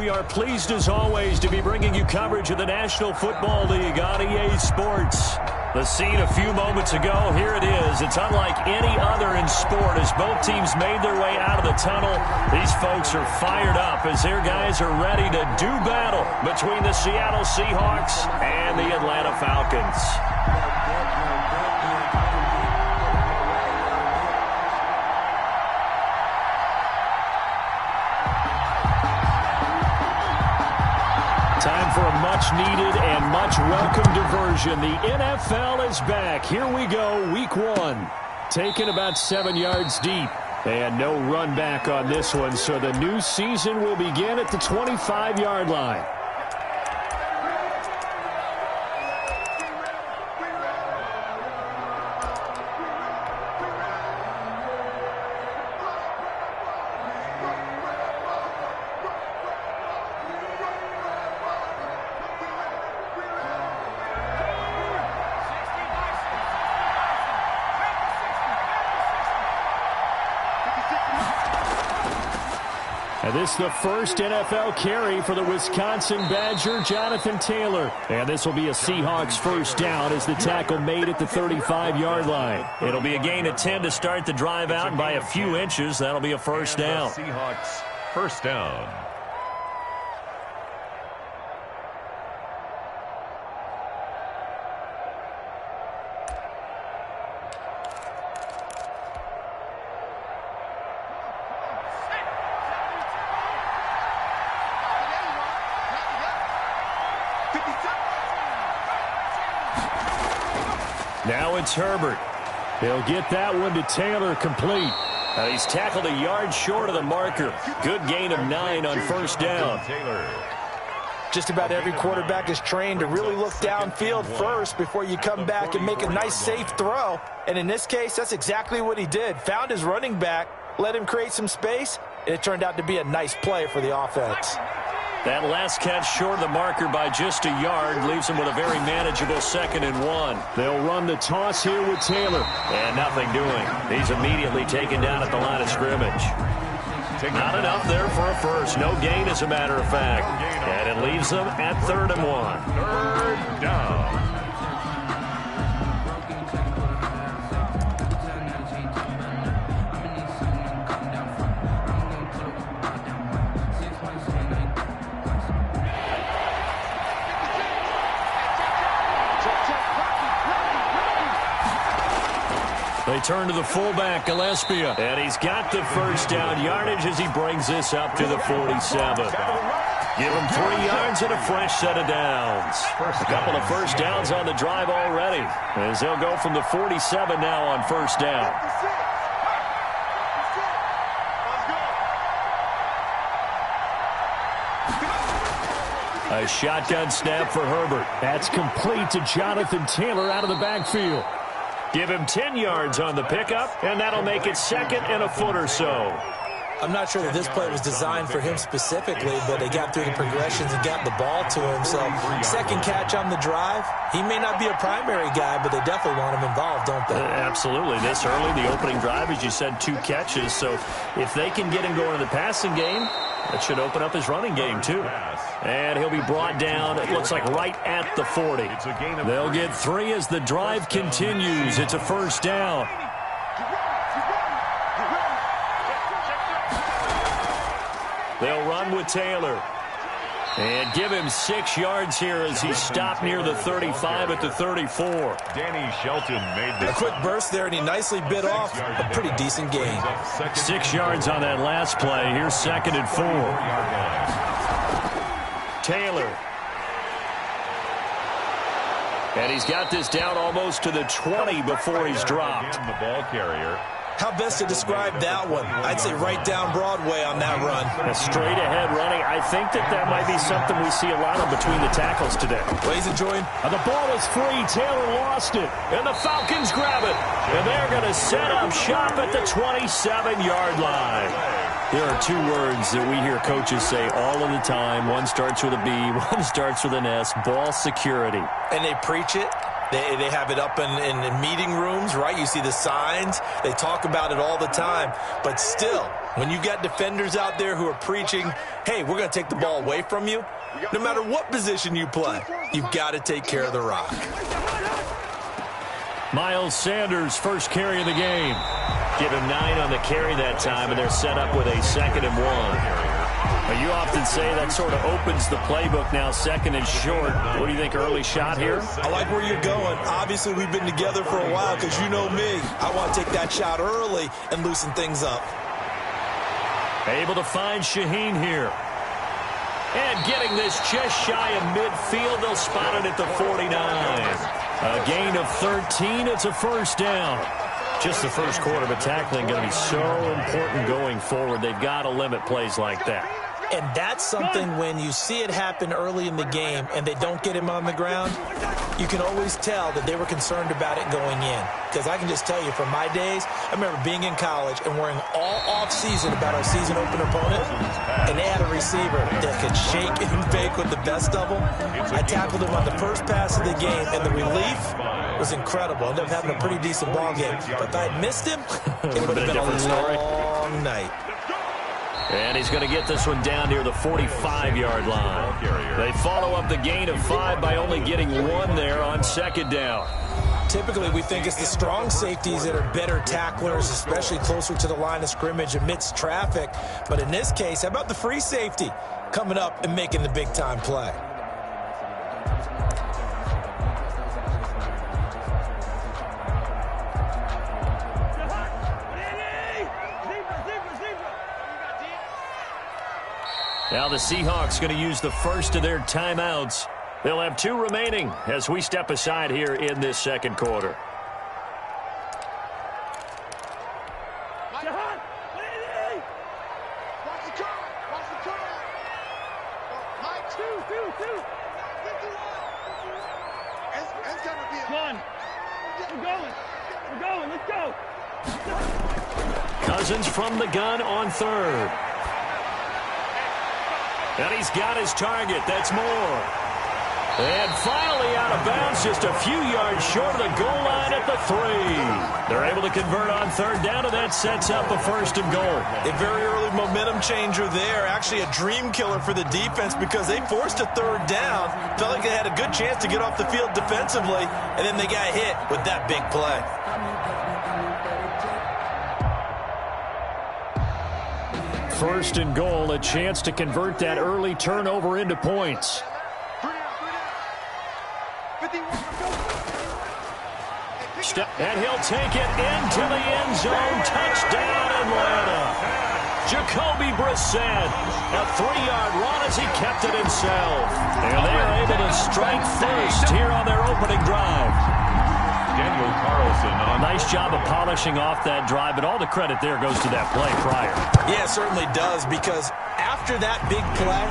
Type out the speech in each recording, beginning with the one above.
we are pleased as always to be bringing you coverage of the National Football League on EA Sports. The scene a few moments ago, here it is. It's unlike any other in sport as both teams made their way out of the tunnel. These folks are fired up as their guys are ready to do battle between the Seattle Seahawks and the Atlanta Falcons. Time for a much-needed and much-welcome diversion. The NFL is back. Here we go, Week 1. Taken about 7 yards deep. And no run back on this one, so the new season will begin at the 25-yard line. And this is the first NFL carry for the Wisconsin Badger, Jonathan Taylor. And this will be a Seahawks first down as the tackle made at the 35-yard line. It'll be a gain of 10 to start the drive out, and by a few inches, that'll be a first down. Seahawks first down. Now it's Herbert. He'll get that one to Taylor complete. He's tackled a yard short of the marker. Good gain of 9 on first down. Just about every quarterback is trained to really look downfield first before you come back and make a nice, safe throw. And in this case, that's exactly what he did. Found his running back, let him create some space, and it turned out to be a nice play for the offense. That last catch short of the marker by just a yard leaves him with a very manageable 2nd and 1. They'll run the toss here with Taylor. And nothing doing. He's immediately taken down at the line of scrimmage. Not enough there for a first. No gain, as a matter of fact. And it leaves them at 3rd and 1. Third down. They turn to the fullback, Gillespie, and he's got the first down yardage as he brings this up to the 47. Give him 3 yards and a fresh set of downs. A couple of first downs on the drive already, as they'll go from the 47 now on first down. A shotgun snap for Herbert. That's complete to Jonathan Taylor out of the backfield. Give him 10 yards on the pickup, and that'll make it 2nd and a foot or so. I'm not sure that this play was designed for him specifically, but they got through the progressions and got the ball to him. So, second catch on the drive. He may not be a primary guy, but they definitely want him involved, don't they? Absolutely. This early, the opening drive, as you said, 2 catches. So, if they can get him going in the passing game, that should open up his running game, too. And he'll be brought down, it looks like, right at the 40. They'll get 3 as the drive continues. It's a first down. They'll run with Taylor. And give him 6 yards here as he stopped near the 35 at the 34. Danny Shelton made the a quick burst there, and he nicely bit off a pretty decent gain. 6 yards on that last play. Here's 2nd and 4. Taylor. And he's got this down almost to the 20 before he's dropped. The ball carrier. How best to describe that one? I'd say right down Broadway on that run. A straight ahead running. I think that might be something we see a lot of between the tackles today. Well, he's enjoying. The ball is free. Taylor lost it. And the Falcons grab it. And they're going to set up shop at the 27-yard line. There are 2 words that we hear coaches say all of the time. One starts with a B, one starts with an S. Ball security. And they preach it. They have it up in meeting rooms, right? You see the signs. They talk about it all the time. But still, when you've got defenders out there who are preaching, hey, we're going to take the ball away from you, no matter what position you play, you've got to take care of the rock. Miles Sanders, first carry of the game. Give him 9 on the carry that time, and they're set up with a 2nd and 1. You often say that sort of opens the playbook now, 2nd and short. What do you think, early shot here? I like where you're going. Obviously, we've been together for a while because you know me. I want to take that shot early and loosen things up. Able to find Shaheen here. And getting this just shy of midfield. They'll spot it at the 49. A gain of 13. It's a first down. Just the first quarter, but tackling going to be so important going forward. They've got to limit plays like that. And that's something when you see it happen early in the game and they don't get him on the ground, you can always tell that they were concerned about it going in. Because I can just tell you from my days, I remember being in college and worrying all off-season about our season opener opponent, and they had a receiver that could shake and bake with the best of them. I tackled him on the first pass of the game, and the relief was incredible. Ended up having a pretty decent ball game. But if I had missed him, it would have been a long night. And he's going to get this one down near the 45-yard line. They follow up the gain of 5 by only getting 1 there on 2nd down. Typically, we think it's the strong safeties that are better tacklers, especially closer to the line of scrimmage amidst traffic. But in this case, how about the free safety coming up and making the big-time play? Now the Seahawks going to use the first of their timeouts. They'll have 2 remaining as we step aside here in this 2nd quarter. Let's go. Cousins from the gun on 3rd. And he's got his target. That's Moore. And finally out of bounds, just a few yards short of the goal line at the 3. They're able to convert on 3rd down, and that sets up a 1st and goal. A very early momentum changer there. Actually a dream killer for the defense because they forced a 3rd down. Felt like they had a good chance to get off the field defensively, and then they got hit with that big play. 1st and goal, a chance to convert that early turnover into points. And he'll take it into the end zone. Touchdown, Atlanta. Jacoby Brissett, a 3-yard run as he kept it himself. And they are able to strike first here on their opening drive. Daniel Carlson on. Nice job of polishing off that drive, but all the credit there goes to that play prior. Yeah, it certainly does, because after that big play,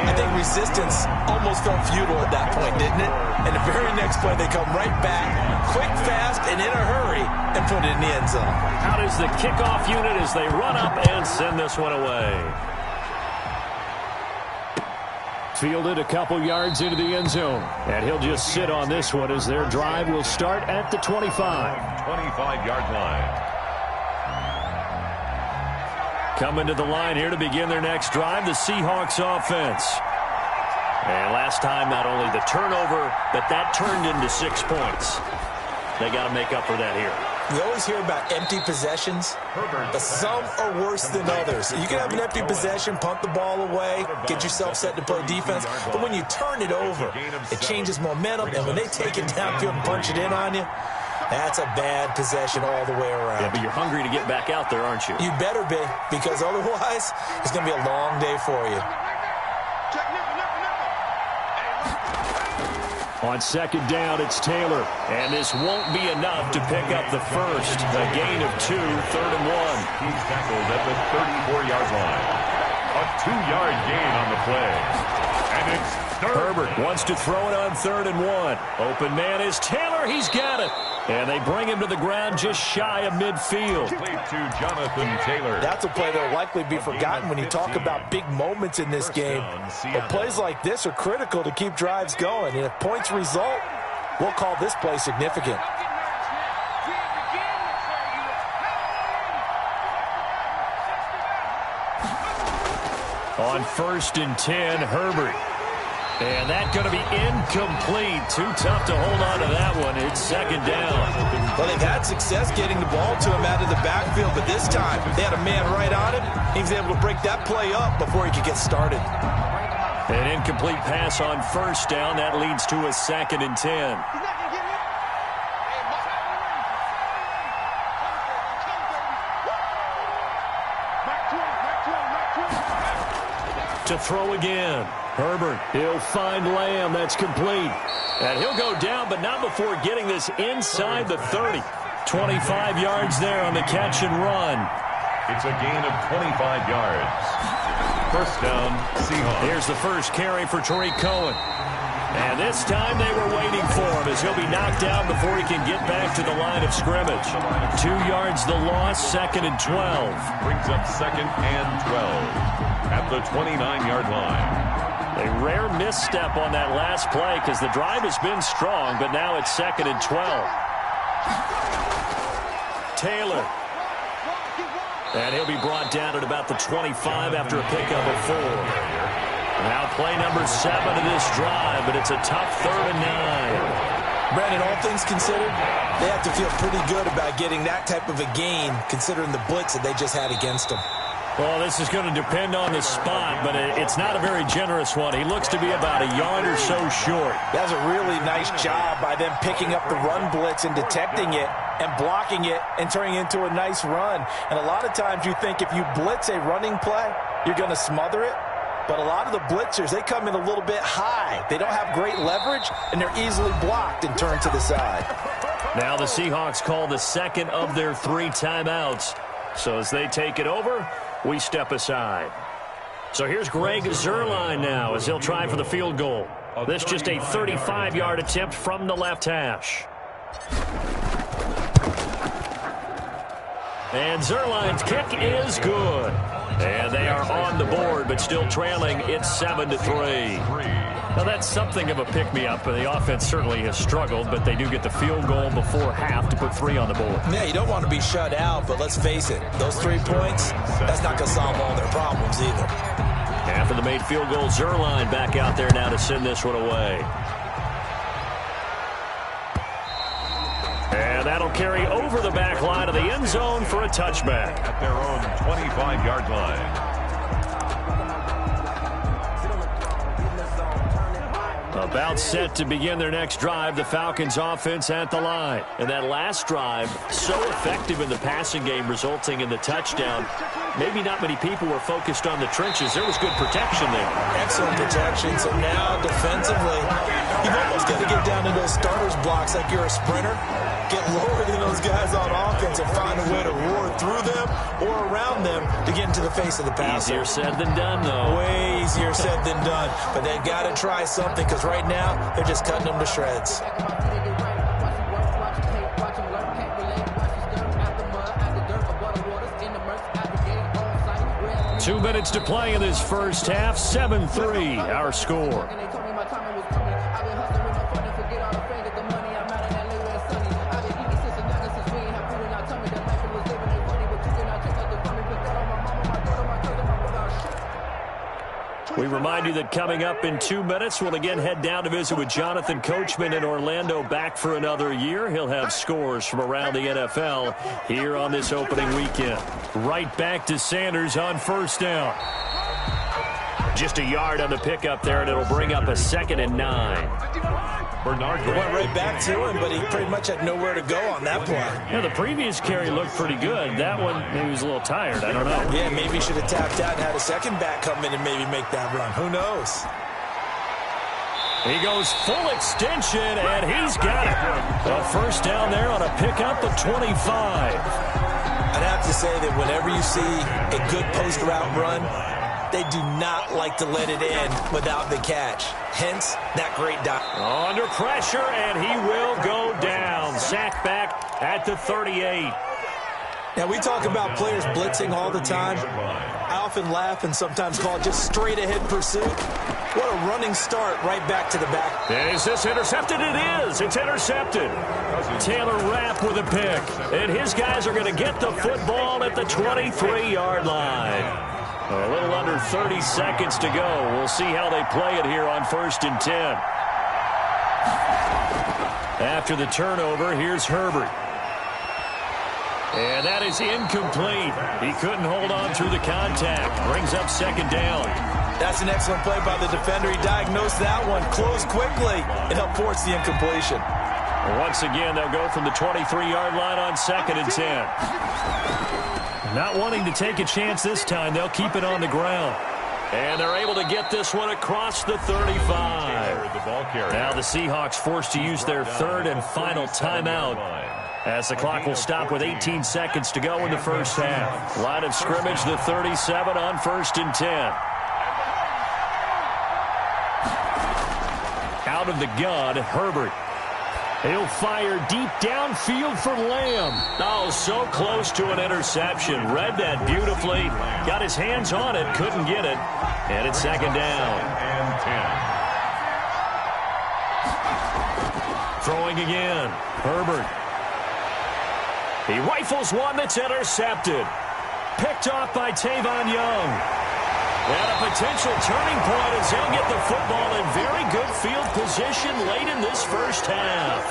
I think resistance almost felt futile at that point, didn't it? And the very next play, they come right back, quick, fast, and in a hurry, and put it in the end zone. Out is the kickoff unit as they run up and send this one away. Fielded a couple yards into the end zone. And he'll just sit on this one as their drive will start at the 25. 25-yard line. Coming to the line here to begin their next drive, the Seahawks offense. And last time, not only the turnover, but that turned into 6 points. They got to make up for that here. You always hear about empty possessions, but some are worse than others. You can have an empty possession, punt the ball away, get yourself set to play defense, but when you turn it over, it changes momentum, and when they take it downfield and punch it in on you, that's a bad possession all the way around. Yeah, but you're hungry to get back out there, aren't you? You better be, because otherwise, it's going to be a long day for you. On 2nd down, it's Taylor. And this won't be enough to pick up the first. A gain of 2, 3rd and 1. He's tackled at the 34-yard line. A 2-yard gain on the play. And it's Herbert wants to throw it on 3rd and 1. Open man is Taylor. He's got it. And they bring him to the ground just shy of midfield. Played to Jonathan Taylor. That's a play that will likely be forgotten when you talk about big moments in this game. But plays like this are critical to keep drives going. And if points result, We'll call this play significant. On 1st and 10, Herbert. And that's going to be incomplete. Too tough to hold on to that one. It's 2nd down. Well, they've had success getting the ball to him out of the backfield, but this time they had a man right on him. He was able to break that play up before he could get started. An incomplete pass on 1st down. That leads to a 2nd and 10. To throw again. Herbert, he'll find Lamb. That's complete. And he'll go down, but not before getting this inside the 30. 25 yards there on the catch and run. It's a gain of 25 yards. 1st down, Seahawks. Here's the first carry for Tariq Cohen. And this time they were waiting for him as he'll be knocked out before he can get back to the line of scrimmage. 2 yards the loss, 2nd and 12. Brings up 2nd and 12 at the 29-yard line. A rare misstep on that last play because the drive has been strong, but now it's 2nd and 12. Taylor. And he'll be brought down at about the 25 after a pickup of 4. Now play number 7 of this drive, but it's a tough 3rd and 9. Brandon, all things considered, they have to feel pretty good about getting that type of a gain considering the blitz that they just had against them. Well, this is going to depend on the spot, but it's not a very generous one. He looks to be about a yard or so short. That's a really nice job by them picking up the run blitz and detecting it and blocking it and turning it into a nice run. And a lot of times you think if you blitz a running play, you're going to smother it. But a lot of the blitzers, they come in a little bit high. They don't have great leverage, and they're easily blocked and turned to the side. Now the Seahawks call the 2nd of their 3 timeouts. So as they take it over, we step aside. So here's Greg Zuerlein now as he'll try for the field goal. This just a 35-yard attempt from the left hash. And Zuerlein's kick is good. And they are on the board, but still trailing. It's 7-3. Now, that's something of a pick-me-up. The offense certainly has struggled, but they do get the field goal before half to put 3 on the board. Yeah, you don't want to be shut out, but let's face it, those 3 points, that's not going to solve all their problems either. After the made field goal, Zuerlein back out there now to send this one away. And that'll carry over the back line of the end zone for a touchback. At their own 25-yard line. About set to begin their next drive, the Falcons offense at the line. And that last drive, so effective in the passing game, resulting in the touchdown. Maybe not many people were focused on the trenches. There was good protection there. Excellent protection. So now, defensively, you've almost got to get down to those starters blocks like you're a sprinter. Get lower than those guys on offense and find a way to roar through them or around them to get into the face of the passer. Easier said than done, though. Way easier said than done. But they've got to try something because right now they're just cutting them to shreds. Two minutes to play in this first half. 7-3, our score. We remind you that coming up in 2 minutes, we'll again head down to visit with Jonathan Coachman in Orlando, back for another year. He'll have scores from around the NFL here on this opening weekend. Right back to Sanders on 1st down. Just a yard on the pickup there, and it'll bring up a 2nd and 9. Bernard went right back to him, but he pretty much had nowhere to go on that play. Yeah, the previous carry looked pretty good. That one, maybe he was a little tired. I don't know. Yeah, maybe he should have tapped out and had a second back come in and maybe make that run. Who knows? He goes full extension, and he's got it. A 1st down there on a pickup of 25. I'd have to say that whenever you see a good post route run, they do not like to let it in without the catch. Hence, that great dive. Under pressure, and he will go down. Sacked back at the 38. Now, we talk about players blitzing all the time. I often laugh and sometimes call it just straight-ahead pursuit. What a running start right back to the back. Is this intercepted? It is. It's intercepted. Taylor Rapp with a pick. And his guys are going to get the football at the 23-yard line. A little under 30 seconds to go. We'll see how they play it here on 1st and 10. After the turnover, here's Herbert. And that is incomplete. He couldn't hold on through the contact. Brings up 2nd down. That's an excellent play by the defender. He diagnosed that one, closed quickly, and helped force the incompletion. Once again, they'll go from the 23-yard line on 2nd and 10. Not wanting to take a chance this time, they'll keep it on the ground. And they're able to get this one across the 35. Now the Seahawks forced to use their 3rd and final timeout, as the clock will stop with 18 seconds to go in the first half. Line of scrimmage, the 37 on 1st and 10. Out of the gun, Herbert. He'll fire deep downfield for Lamb. Oh, so close to an interception. Read that beautifully. Got his hands on it, couldn't get it. And it's 2nd down. And 10. Throwing again. Herbert. He rifles one that's intercepted. Picked off by Tavon Young. And a potential turning point as they'll get the football in very good field position late in this first half.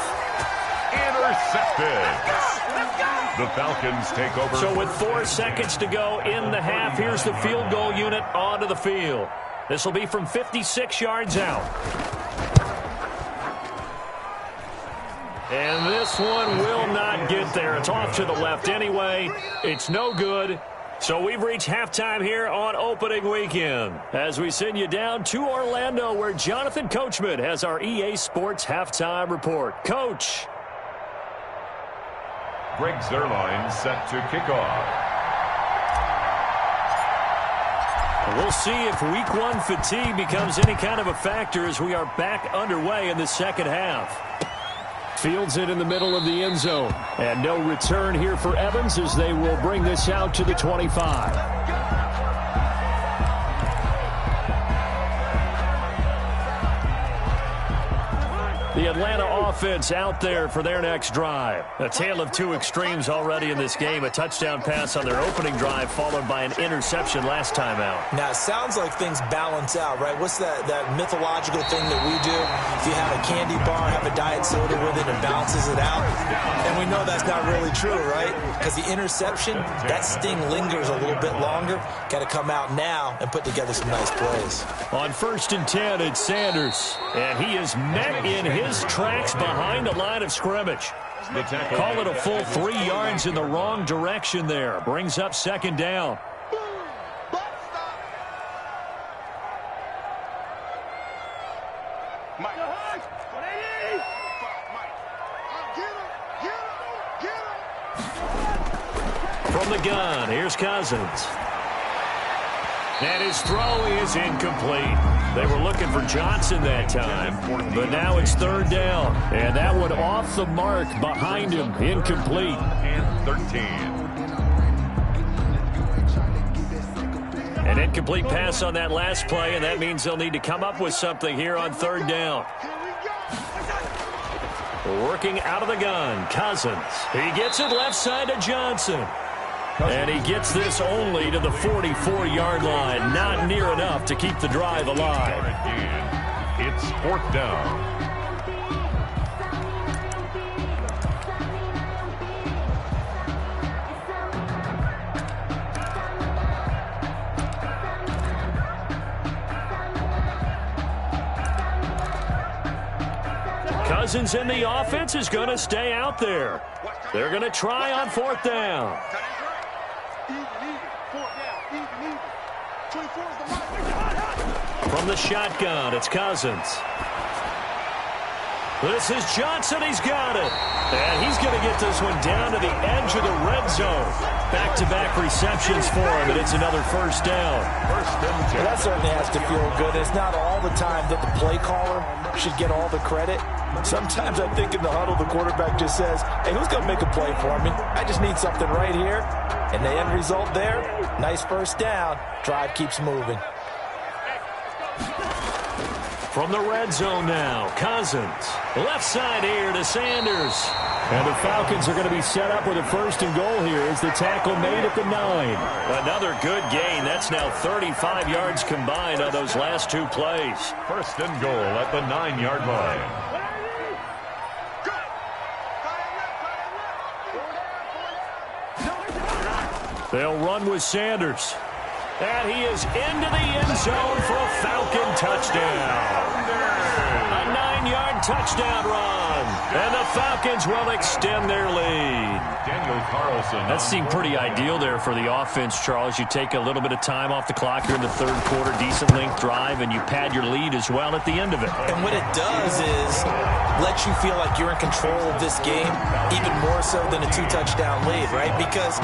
Intercepted. The Falcons take over. So with 4 seconds to go in the half, here's the field goal unit onto the field. This will be from 56 yards out. And this one will not get there. It's off to the left anyway. It's no good. So we've reached halftime here on opening weekend as we send you down to Orlando, where Jonathan Coachman has our EA Sports halftime report. Coach. Greg Zuerlein set to kick off. We'll see if week 1 fatigue becomes any kind of a factor as we are back underway in the second half. Fields it in the middle of the end zone. And no return here for Evans as they will bring this out to the 25. The Atlanta offense out there for their next drive. A tale of two extremes already in this game. A touchdown pass on their opening drive followed by an interception last time out. Now, it sounds like things balance out, right? What's that mythological thing that we do? If you have a candy bar, have a diet soda with it, and balances it out. And we know that's not really true, right? Because the interception, that sting lingers a little bit longer. Got to come out now and put together some nice plays. On 1st and 10, it's Sanders. And he is met in his tracks behind the line of scrimmage. Call it a full 3 yards in the wrong direction there. Brings up 2nd down. From the gun, here's Cousins. And his throw is incomplete. They were looking for Johnson that time, but now it's 3rd down. And that one off the mark behind him, incomplete. And 13. An incomplete pass on that last play, and that means they'll need to come up with something here on 3rd down. Working out of the gun, Cousins. He gets it left side to Johnson. And he gets this only to the 44-yard line. Not near enough to keep the drive alive. It's 4th down. Cousins in the offense is going to stay out there. They're going to try on 4th down. From the shotgun, it's Cousins. This is Johnson. He's got it. And he's going to get this one down to the edge of the red zone. Back-to-back receptions for him, and it's another 1st down. Well, that certainly has to feel good. It's not all the time that the play caller should get all the credit. Sometimes I think in the huddle, the quarterback just says, hey, who's going to make a play for me? I just need something right here. And the end result there, nice 1st down. Drive keeps moving. From the red zone now, Cousins. Left side here to Sanders. And the Falcons are going to be set up with a first and goal here as the tackle made at the 9. Another good gain. That's now 35 yards combined on those last 2 plays. First and goal at the 9-yard line. They'll run with Sanders. And he is into the end zone for a Falcon touchdown. A 9-yard touchdown run. And the Falcons will extend their lead. Daniel Carlson. That seemed pretty ideal there for the offense, Charles. You take a little bit of time off the clock here in the third quarter, decent length drive, and you pad your lead as well at the end of it. And what it does is let you feel like you're in control of this game, even more so than a 2-touchdown lead, right? Because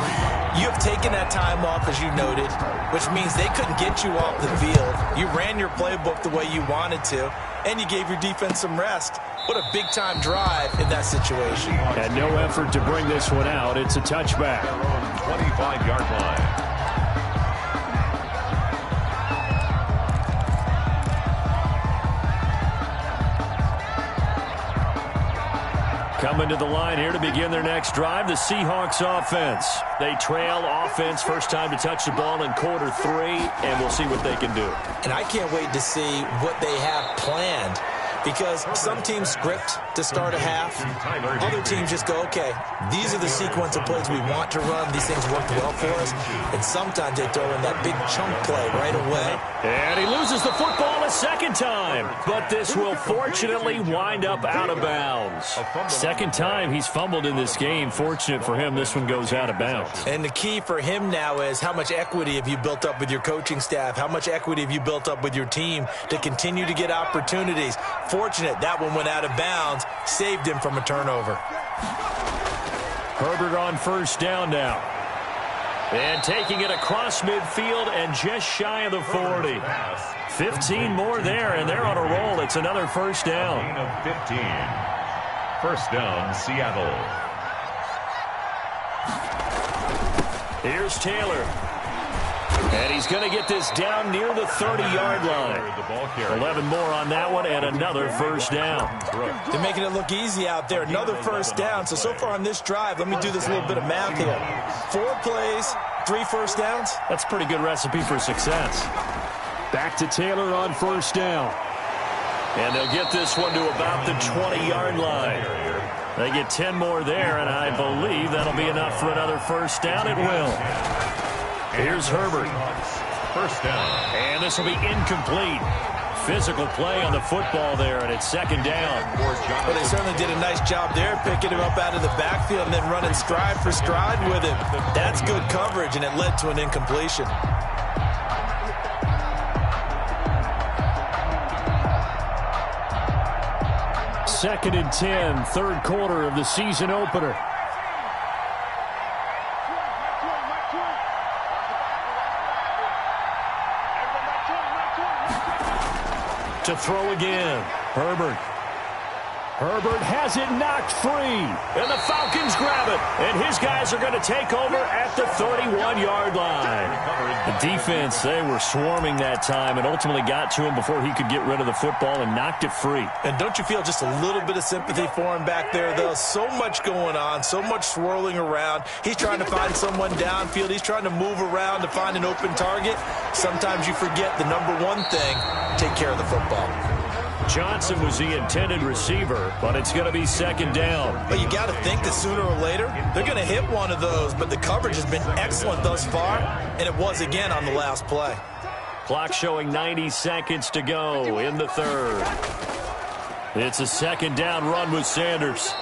you have taken that time off, as you noted, which means they couldn't get you off the field. You ran your playbook the way you wanted to, and you gave your defense some rest. What a big-time drive in that situation. And no effort to bring this one out. It's a touchback. 25-yard line. Coming to the line here to begin their next drive, the Seahawks offense. They trail offense, first time to touch the ball in quarter 3, and we'll see what they can do. And I can't wait to see what they have planned, because some teams script to start a half. Other teams just go, okay, these are the sequence of plays we want to run. These things work well for us. And sometimes they throw in that big chunk play right away. And he loses the football a second time. But this will fortunately wind up out of bounds. Second time he's fumbled in this game. Fortunate for him, this one goes out of bounds. And the key for him now is how much equity have you built up with your coaching staff? How much equity have you built up with your team to continue to get opportunities? Fortunate that one went out of bounds, saved him from a turnover. Herbert on first down now. And taking it across midfield and just shy of the 40. 15 more there, and they're on a roll. It's another first down. 15. First down, Seattle. Here's Taylor. And he's going to get this down near the 30-yard line. 11 more on that one, and another first down. They're making it look easy out there. Another first down. So far on this drive, let me do this little bit of math here. 4 plays, 3 first downs. That's a pretty good recipe for success. Back to Taylor on first down. And they'll get this one to about the 20-yard line. They get 10 more there, and I believe that'll be enough for another first down. It will. Here's Herbert. First down. And this will be incomplete. Physical play on the football there, and it's second down. Well, they certainly did a nice job there, picking him up out of the backfield and then running stride for stride with him. That's good coverage, and it led to an incompletion. Second and 10, third quarter of the season opener. To throw again. Herbert. Herbert has it knocked free. And the Falcons grab it. And his guys are going to take over at the 31-yard line. The defense, they were swarming that time and ultimately got to him before he could get rid of the football and knocked it free. And don't you feel just a little bit of sympathy for him back there, though? So much going on, so much swirling around. He's trying to find someone downfield. He's trying to move around to find an open target. Sometimes you forget the number one thing, take care of the football. Johnson was the intended receiver, but it's going to be second down. But you got to think that sooner or later, they're going to hit one of those. But the coverage has been excellent thus far, and it was again on the last play. Clock showing 90 seconds to go in the third. It's a second down run with Sanders.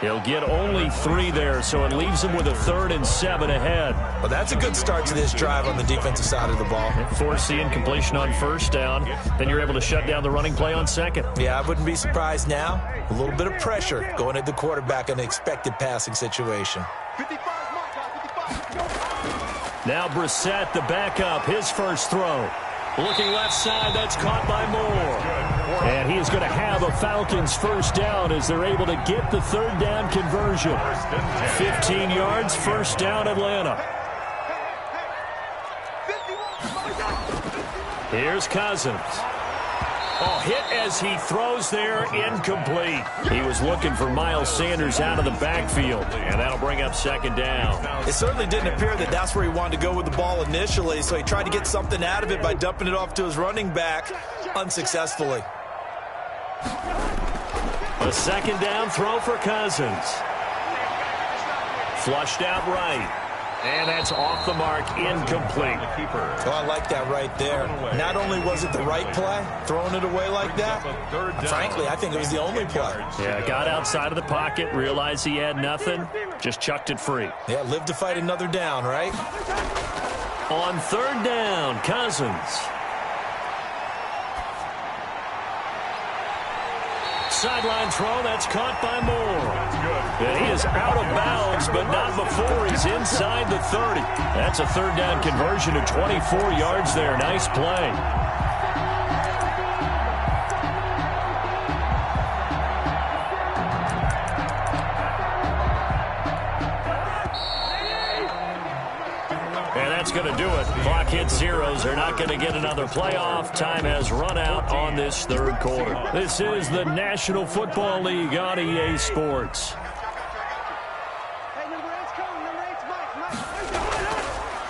He'll get only 3 there, so it leaves him with a 3rd and 7 ahead. Well, that's a good start to this drive on the defensive side of the ball. Force the incompletion on first down. Then you're able to shut down the running play on second. Yeah, I wouldn't be surprised now. A little bit of pressure going at the quarterback in an expected passing situation. Now Brissett, the backup, his first throw. Looking left side, that's caught by Moore. And he is going to have a Falcons first down as they're able to get the 3rd down conversion. 15 yards, first down Atlanta. Here's Cousins. Oh, hit as he throws there, incomplete. He was looking for Miles Sanders out of the backfield, and that'll bring up second down. It certainly didn't appear that that's where he wanted to go with the ball initially, so he tried to get something out of it by dumping it off to his running back unsuccessfully. A second down throw for Cousins. Flushed out right. And that's off the mark, incomplete. Oh, I like that right there. Not only was it the right play, throwing it away like that, frankly, I think it was the only play. Yeah, got outside of the pocket, realized he had nothing, just chucked it free. Yeah, live to fight another down, right? On third down, Cousins. Sideline throw, that's caught by Moore. And he is out of bounds, but not before he's inside the 30. That's a third down conversion of 24 yards there. Nice play. That's going to do it. Clock hits zeros. They're not going to get another playoff. Time has run out on this third quarter. This is the National Football League on EA Sports.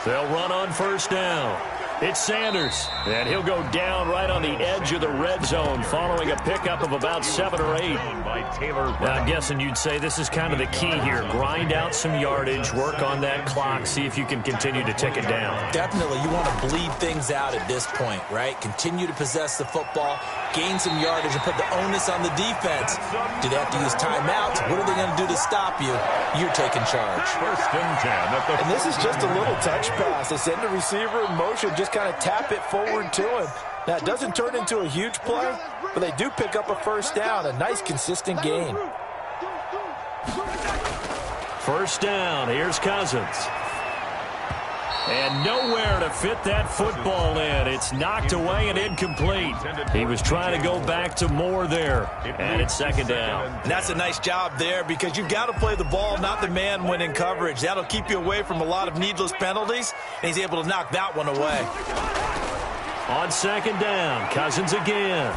They'll run on first down. It's Sanders, and he'll go down right on the edge of the red zone following a pickup of about 7 or 8. Now, I'm guessing you'd say this is kind of the key here. Grind out some yardage, work on that clock, see if you can continue to tick it down. Definitely, you want to bleed things out at this point, right? Continue to possess the football, gain some yardage, and put the onus on the defense. Do they have to use timeouts? What are they going to do to stop you? You're taking charge. First and 10. And this is just a little touch pass. They send the receiver in motion, just kind of tap it forward to him. Now, it doesn't turn into a huge play, but they do pick up a first down, a nice, consistent gain. First down, here's Cousins. And nowhere to fit that football in. It's knocked away and incomplete. He was trying to go back to Moore there. And it's second down. And that's a nice job there because you've got to play the ball, not the man when in coverage. That'll keep you away from a lot of needless penalties, and he's able to knock that one away. On second down, Cousins again.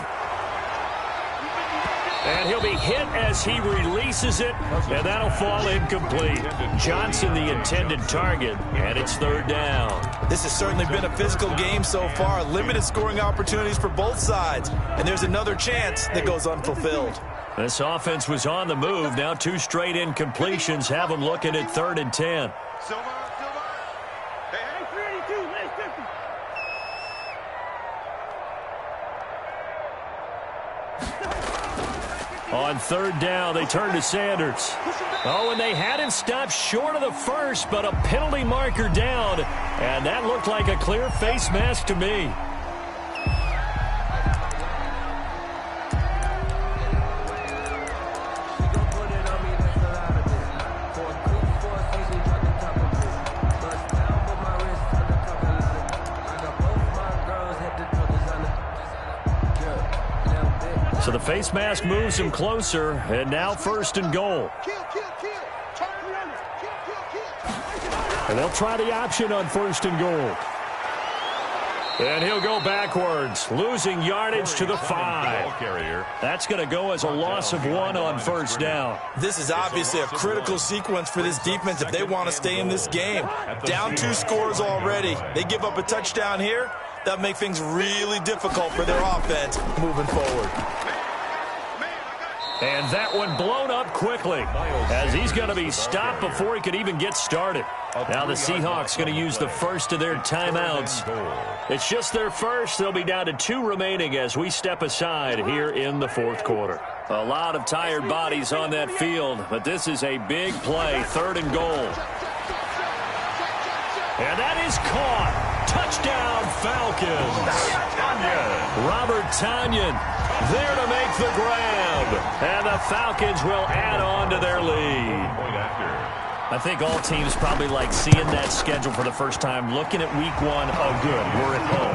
And he'll be hit as he releases it, and that'll fall incomplete. Johnson, the intended target, and it's third down. This has certainly been a physical game so far. Limited scoring opportunities for both sides, and there's another chance that goes unfulfilled. This offense was on the move. Now 2 straight incompletions have them looking at 3rd and 10. On third down, they turn to Sanders. Oh, and they had him stopped short of the first, but a penalty marker down. And that looked like a clear face mask to me. So the face mask moves him closer, and now 1st and goal. And they'll try the option on 1st and goal. And he'll go backwards, losing yardage to the 5. That's going to go as a loss of 1 on 1st down. This is obviously a critical sequence for this defense if they want to stay in this game. Down 2 scores already. They give up a touchdown here. That make things really difficult for their offense moving forward. And that one blown up quickly as he's going to be stopped before he could even get started. Now the Seahawks going to use the first of their timeouts. It's just their first. They'll be down to 2 remaining as we step aside here in the 4th quarter. A lot of tired bodies on that field, but this is a big play, 3rd and goal. And that is caught. Touchdown, Falcons. Robert Tonyan there to make the grab. And the Falcons will add on to their lead. I think all teams probably like seeing that schedule for the first time, looking at week 1. Oh, good, we're at home.